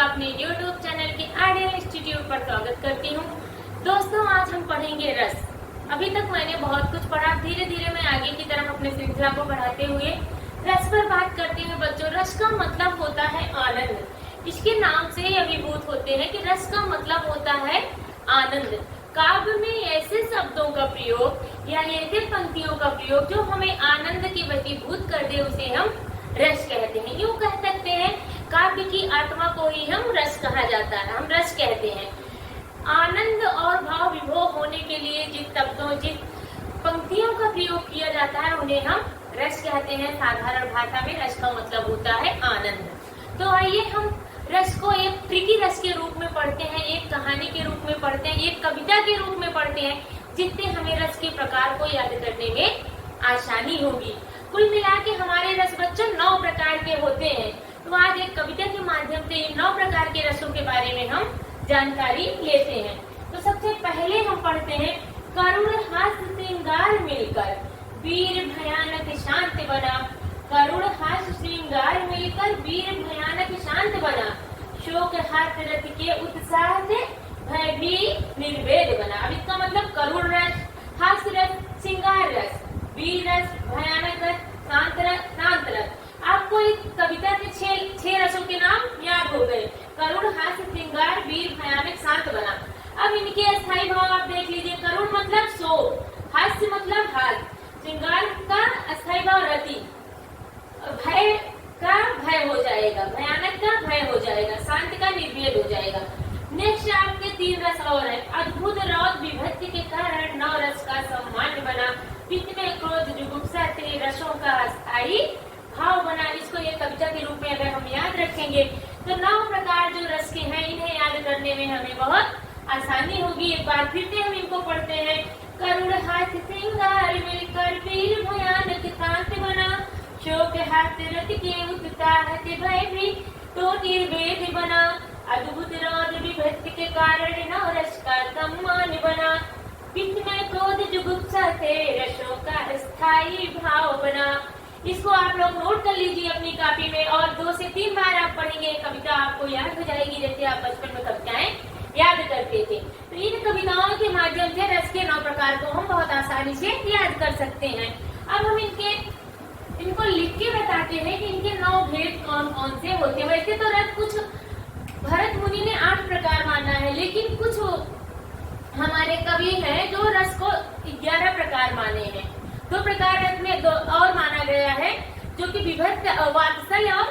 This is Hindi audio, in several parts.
का अपने YouTube चैनल के आइडियल इंस्टीट्यूट पर स्वागत करती हूँ। दोस्तों, आज हम पढ़ेंगे रस। अभी तक मैंने बहुत कुछ पढ़ा, धीरे धीरे मैं आगे की तरफ अपने श्रृंखला को बढ़ाते हुए रस पर बात करते हैं। बच्चों, रस का मतलब होता है आनंद। इसके नाम से ही अभिभूत होते हैं कि रस का मतलब होता है आनंद। काव्य में ऐसे शब्दों का प्रयोग या ऐसे पंक्तियों का प्रयोग जो हमें आनंद के वशीभूत कर दे, उसे हम रस कहते हैं। यूँ कह सकते हैं, काव्य की आत्मा को ही हम रस कहा जाता है, हम रस कहते हैं। आनंद और भाव विभोर होने के लिए जिस शब्दों, जिस पंक्तियों का प्रयोग किया जाता है, उन्हें हम रस कहते हैं। साधारण भाषा में रस का मतलब होता है आनंद। तो आइए हम रस को एक ट्रिकी रस के रूप में पढ़ते हैं, एक कहानी के रूप में पढ़ते हैं, एक कविता के रूप में पढ़ते हैं, जिससे हमें रस के प्रकार को याद करने में आसानी होगी। कुल मिला के हमारे रस बच्चों 9 प्रकार के होते हैं। तो आज एक कविता के माध्यम से इन 9 प्रकार के रसों के बारे में हम जानकारी लेते हैं। तो सबसे पहले हम पढ़ते हैं, करुण हास्य श्रृंगार मिलकर वीर भयानक शांत बना। करुण हास्य श्रृंगार मिलकर वीर भयानक शांत बना। शोक हाथ रथ के उत्साह से भय भी निर्वेद बना। अब इसका मतलब करुण रस, हास्य रस, श्रृंगार रस, वीर रस, भयानक रस, शांत रस, शांत रस। आपको इस कविता के 6 रसों के नाम याद हो गए। करुण, हास्य, श्रृंगार, वीर, भयानक, शांत बना। अब इनके अस्थायी भाव आप देख लीजिए। करुण मतलब शोक, हास्य मतलब हास, श्रृंगार का अस्थायी भाव रति, भय का भय हो जाएगा, भयानक का भय हो जाएगा, शांत का निर्वेद हो जाएगा। नेक्स्ट आपके 3 रस और है। अद्भुत रौद विभक्ति के कारण 9 रस का सम्मान बना। पित्त में क्रोध जुगुप्सा से रसों का अस्थायी भाव बना। इसको ये कविता के रूप में अगर हम याद रखेंगे तो 9 प्रकार जो रस के हैं, इन्हें याद करने में हमें बहुत आसानी होगी। एक बार फिर से हम इनको पढ़ते हैं। करुण हास्य श्रृंगार मिलकर वीर भयानक शांत बना। शोक हास्य रथ के उत्साह से भय भी तो निर्वेद बना। अद्भुत रौद विभक्ति के कारण 9 रस का सम्मान बना। पित्त में क्रोध जुगुप्सा से रसों का स्थायी भाव बना। इसको आप लोग नोट कर लीजिए अपनी कॉपी में, और 2 से 3 बार आप पढ़ेंगे, कविता आपको याद हो जाएगी, जैसे आप बचपन में कविताएं याद करते थे। तो इन कविताओं के माध्यम से रस के 9 प्रकार को हम बहुत आसानी से याद कर सकते हैं। अब हम इनको लिख के बताते हैं कि इनके 9 भेद कौन कौन से होते हैं। वैसे तो रस कुछ भरत मुनि ने 8 प्रकार माना है, लेकिन कुछ हमारे कवि हैं जो रस को 11 प्रकार माने हैं। 2 प्रकार रस में और माना गया है, जो कि विभक्त, वात्सल्य और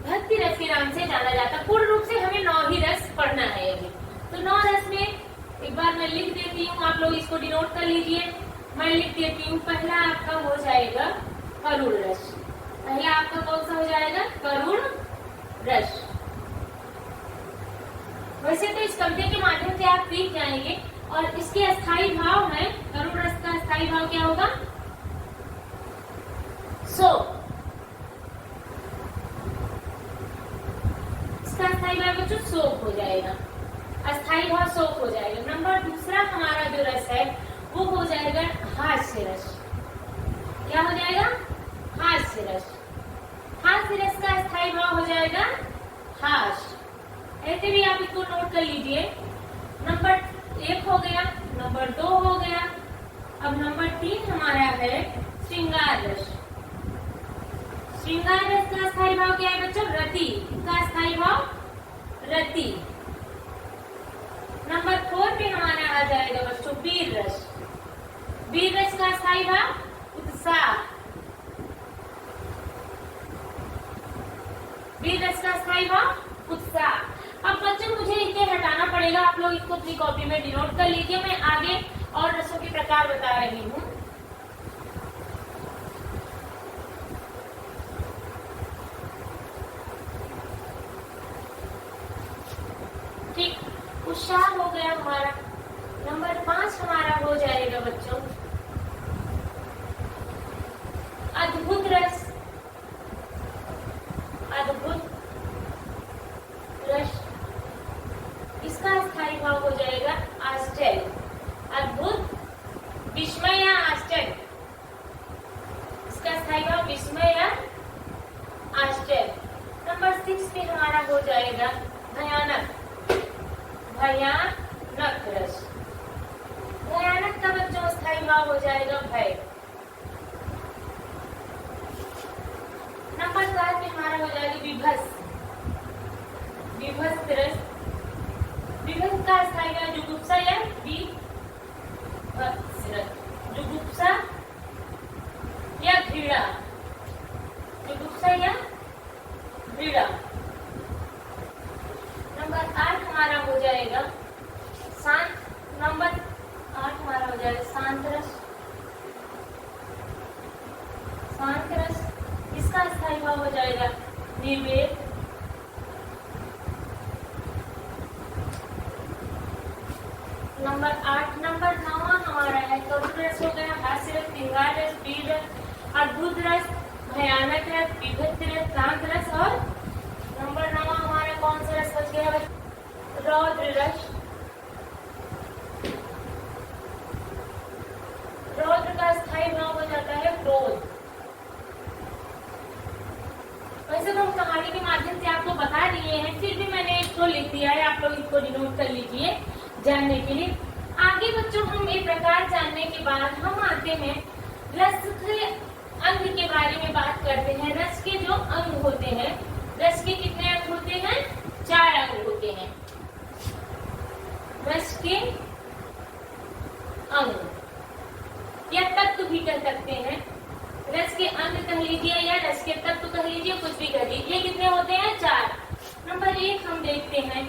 भक्ति रस के नाम से जाना जाता है। पूर्ण रूप से हमें 9 ही रस पढ़ना है अभी। तो 9 रस में एक बार मैं लिख देती हूँ, आप लोग इसको डिनोट कर लीजिए। मैं लिख देती हूँ। पहला आपका हो जाएगा करुण रस। पहला आपका कौन सा हो जाएगा? करुण रस। वैसे तो इस कविता के माध्यम से आप सीख जाएंगे। और इसके अस्थायी भाव है, करुण रस का अस्थायी भाव क्या होगा? शोक। इसका अस्थायी भाव बच्चों शोक हो जाएगा, अस्थायी भाव शोक हो जाएगा। नंबर दूसरा हमारा जो रस है वो हो जाएगा हास्य रस। क्या हो जाएगा? हास्य रस। हास्य रस का अस्थायी भाव हो जाएगा हास्य। ऐसे भी आप इसको नोट कर लीजिए। नंबर 1 हो गया, नंबर 2 हो गया। अब नंबर 3 हमारा है श्रृंगार रस। श्रृंगार रस का अस्थायी भाव क्या है बच्चों? रति। इसका अस्थायी भाव रति। नंबर 4 पे हमारा आ जाएगा बच्चों वीर रस। वीर रस का अस्थायी भाव उत्साह। वीर रस का अस्थायी भाव उत्साह। अब बच्चों मुझे इसे हटाना पड़ेगा, आप लोग इसको अपनी कॉपी में डिनोट कर लीजिए। मैं आगे और रसों के प्रकार बता रही हूँ। ठीक, उत्साह हो गया हमारा। नंबर 5 हमारा हो जाएगा बच्चों अद्भुत रस। अद्भुत रस। इसका अस्थायी भाव हो जाएगा आश्चर्य। अद्भुत, विस्मय या आश्चर्य। इसका अस्थायी भाव विस्मय या आश्चर्य। नंबर 6 पे हमारा हो जाएगा भयानक, भयानक रस। भयानक का बच्चों स्थायी भाव हो जाएगा भय। नंबर 4 में हमारा हो जाएगा विभस, विभस रस। विभस का स्थायी भाव जुगुप्सा या विभस रस। जुगुप्सा या घृणा, जुगुप्सा या घृणा। नंबर 8 हमारा हो जाएगा शांत। नंबर 8 हमारा हो जाएगा शांत रस, शांत रस। इसका स्थायी भाव हो जाएगा निर्वेद। नंबर 8। नंबर 9 हमारा है करुण रस हो गया, हास्य रस, श्रृंगार रस, वीर रस, अद्भुत रस, भयानक रस, विभत्स रस, शांत रस। और नंबर 9 हमारा कौन सा रस बच गया? रौद्र रस। रौद्र का स्थायी भाव हो जाता है क्रोध। वैसे तो हम कहानी के माध्यम से आपको बता दिए हैं, फिर भी मैंने इसको लिख दिया है, आप लोग इसको डिनोट कर लीजिए जानने के लिए। आगे बच्चों हम ये प्रकार जानने के बाद हम आते हैं रस के अंग के बारे में बात करते हैं। रस के जो अंग होते हैं, रस के कितने अंग होते हैं? 4 अंग होते हैं। रस के अंग या तत्व भी कह सकते हैं। रस के अंग कह लीजिए या रस के तत्व कह लीजिए, कुछ भी कह लीजिए। कितने होते हैं? 4। नंबर 1 हम देखते हैं।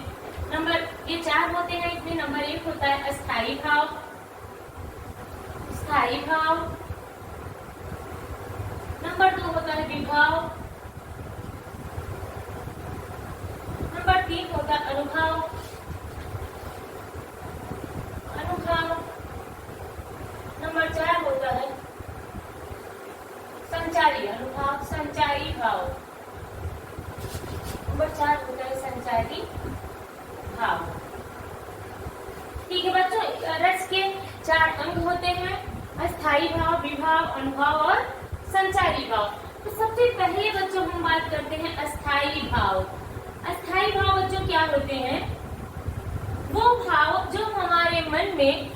ये 4 होते हैं। इसमें नंबर 1 होता है अस्थायी भाव, स्थायी भाव। नंबर 2 होता है विभाव। नंबर 3 होता है अनुभाव, अनुभाव। नंबर 4 होता है संचारी अनुभाव, संचारी भाव। नंबर 4 होता है संचारी भाव। ठीक है बच्चों, रस के 4 अंग होते हैं, अस्थायी भाव, विभाव, अनुभाव और संचारी भाव। तो सबसे पहले बच्चों हम बात करते हैं अस्थायी भाव। अस्थायी भाव बच्चों क्या होते हैं? वो भाव जो हमारे मन में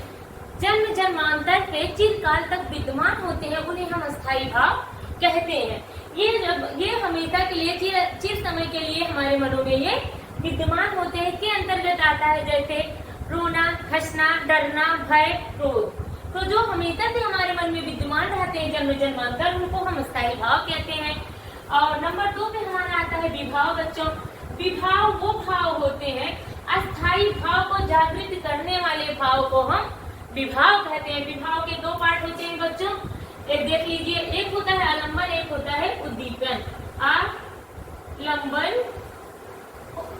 जन्म जन्मांतर से चिरकाल तक विद्यमान होते हैं, उन्हें हम अस्थायी भाव कहते हैं। ये हमेशा के लिए चिर समय के लिए हमारे मनों में ये विद्यमान होते हैं। के अंतर्गत आता है जैसे रोना, हंसना, डरना, भय, क्रोध। तो जो हमेशा से हमारे मन में विद्यमान रहते हैं जन्म जन्मांतर, उनको हम अस्थायी भाव कहते हैं। और नंबर 2 पे हमारा आता है विभाव बच्चों। विभाव वो भाव होते हैं, अस्थायी भाव को जागृत करने वाले भाव को हम विभाव कहते हैं। विभाव के 2 पार्ट होते हैं बच्चों, एक देख लीजिए। एक होता है आलंबन, एक होता है उद्दीपन। आलंबन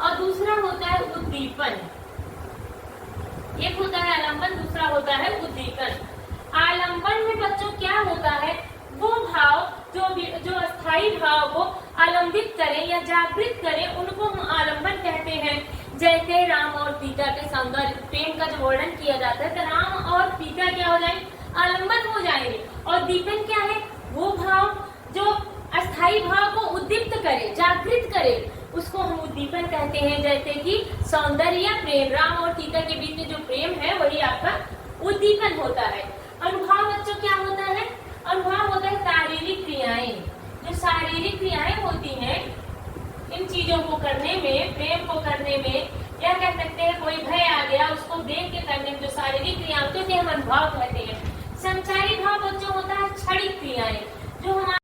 और दूसरा होता है उद्दीपन। एक होता है आलंबन, दूसरा होता है उद्दीपन। आलंबन में बच्चों क्या होता है? वो भाव जो अस्थायी भाव को आलंबित करें या जागृत करें, उनको हम आलंबन कहते हैं। जैसे राम और सीता के सौंदर्य प्रेम का जो वर्णन किया जाता है, तो राम और सीता क्या हो जाएंगे? आलंबन हो जाएंगे। और दीपन क्या है? वो भाव जो अस्थायी भाव को उद्दीप्त करे, जागृत करे, उसको हम उद्दीपन कहते हैं। जैसे कि सौंदर्य या प्रेम, राम और सीता के बीच में जो प्रेम है वही आपका उद्दीपन होता है। अनुभाव बच्चों क्या होता है? अनुभाव होता है शारीरिक क्रियाएं। जो शारीरिक क्रियाएं होती हैं, इन चीजों को करने में, प्रेम को करने में, या कह सकते हैं कोई भय आ गया उसको देख के करने में जो शारीरिक क्रिया होती है हम अनुभाव कहते हैं। संचारी भाव बच्चों होता है क्षणिक क्रियाएं, जो हमारे